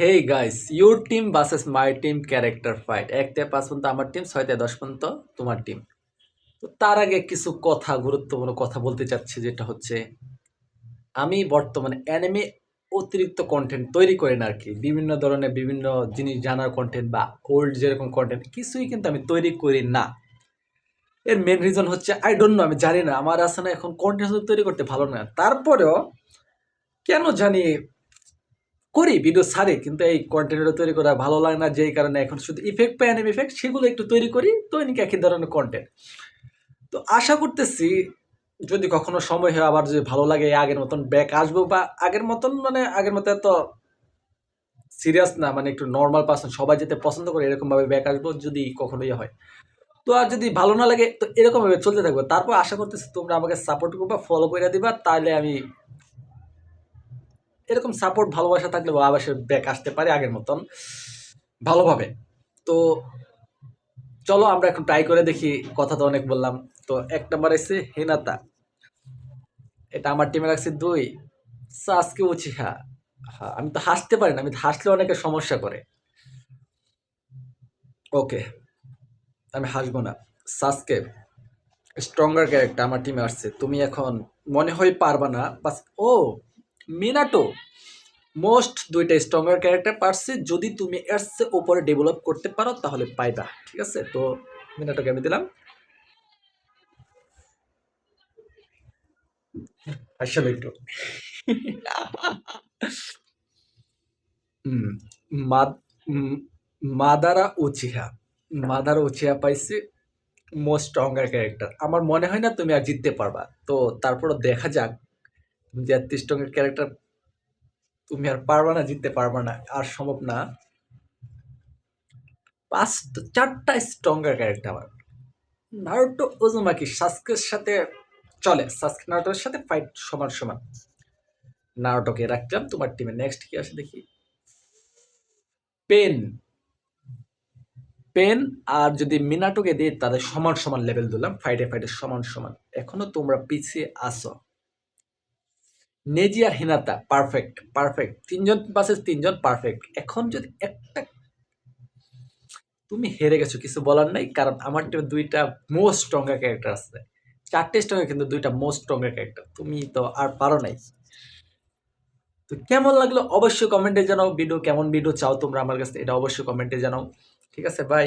Hey guys, your team versus my team character fight. 1 থেকে 5 পর্যন্ত আমার টিম, 6 থেকে 10 পর্যন্ত তোমার টিম। তো তার আগে কিছু গুরুত্বপূর্ণ কথা বলতে চাচ্ছি, যেটা হচ্ছে আমি বর্তমানে অ্যানিমে অতিরিক্ত কন্টেন্ট তৈরি করি না আরকি। বিভিন্ন ধরনের বিভিন্ন জিনিস জানার কন্টেন্ট বা ওল্ড যেরকম কন্টেন্ট কিছুই কিন্তু আমি তৈরি করি না। এর মেইন রিজন হচ্ছে আই ডোন্ট নো, আমি জানি না। আমার আছে না এখন কন্টেন্ট তৈরি করতে ভালো না। তারপরেও কেন জানি করি, ভিডিও ছাড়ি, কিন্তু এই কন্টেন্টটা তৈরি করা ভালো লাগে না, যেই কারণে এখন শুধু ইফেক্ট পাই, অ্যানিমে ইফেক্ট, সেগুলো একটু তৈরি করি, দৈনিক একই ধরনের কন্টেন্ট। তো আশা করতেছি যদি কখনো সময় হয়, আবার যদি ভালো লাগে আগের মতন ব্যাক আসবো, বা আগের মতন মানে আগের মতো এত সিরিয়াস না, মানে একটু নর্মাল পার্সন সবাই যেতে পছন্দ করে এরকম ভাবে ব্যাক আসবো যদি কখনো ইয়ে হয়। তো আর যদি ভালো না লাগে তো এরকম ভাবে চলতে থাকবো। তারপর আশা করতেছি তোমরা আমাকে সাপোর্ট করবা, ফলো করে দিবা, তাহলে আমি এরকম সাপোর্ট ভালোবাসা থাকলে আবার সে ব্যাক আসতে পারে আগের মতন ভালোভাবে। তো চলো আমরা এখন ট্রাই করে দেখি। কথা তো অনেক বললাম। তো 1 নাম্বার আছে হেনাতা, এটা আমার টিমে রাখছি 2। সাসকে উচিহা, হ্যাঁ আমি তো হাসতে পারি না, আমি হাসলে অনেকে সমস্যা করে। ওকে, আমি হাসবো না। সাসকে স্ট্রঙ্গার ক্যারেক্টার আমার টিমে আসছে, তুমি এখন মনে হয় পারবা না বাস। ও মিনাটো, মোস্ট 2টা স্ট্রঙ্গার ক্যারেক্টার পারছে, যদি তুমি এর চেয়ে উপরে ডেভেলপ করতে পারো তাহলে পাইবা। ঠিক আছে, তো মিনাটোকে আমি দিলাম। আসলে একটু হুম, মাদ উম, মাদারা উচিহা, মাদারা উচিহা পাইছে মোস্ট স্ট্রঙ্গার ক্যারেক্টার। আমার মনে হয় না তুমি আর জিততে পারবা। তো তারপরও দেখা যাক, তুমি যে এত স্ট্রঙ্গার ক্যারেক্টার, তুমি আর পারবা না, জিততে পারবা না, আর সম্ভব না। 4টা স্ট্রঙ্গার ক্যারেক্টার আমার। নারুটো ওজুমাকি সাসকের সাথে চলে, সাসকে নারুটোর সাথে ফাইট সমান সমান। নারুটোকে রাখলাম তোমার টিমে। নেক্সট কি আসে দেখি। পেন, পেন আর যদি মিনাটোকে দিই তাদের সমান সমান লেভেল দিলাম, ফাইটে ফাইটে সমান সমান। এখনো তোমরা পিছিয়ে আসো। নেজি আর হিনাতা পারফেক্ট পারফেক্ট, 3জন ভার্সেস 3জন পারফেক্ট। এখন যদি একটা, তুমি হেরে গেছো, কিছু বলার নাই, কারণ আমার টিমে 2টা মোস্ট স্ট্রঙ্গার ক্যারেক্টার আছে। 4টে স্ট্রঙ্গার, কিন্তু 2টা মোস্ট স্ট্রঙ্গার ক্যারেক্টার, তুমি তো আর পারো নাই। তো কেমন লাগলো অবশ্যই কমেন্টে জানাও। ভিডিও কেমন ভিডিও চাও তোমরা আমার কাছে, এটা অবশ্যই কমেন্টে জানাও। ঠিক আছে, বাই।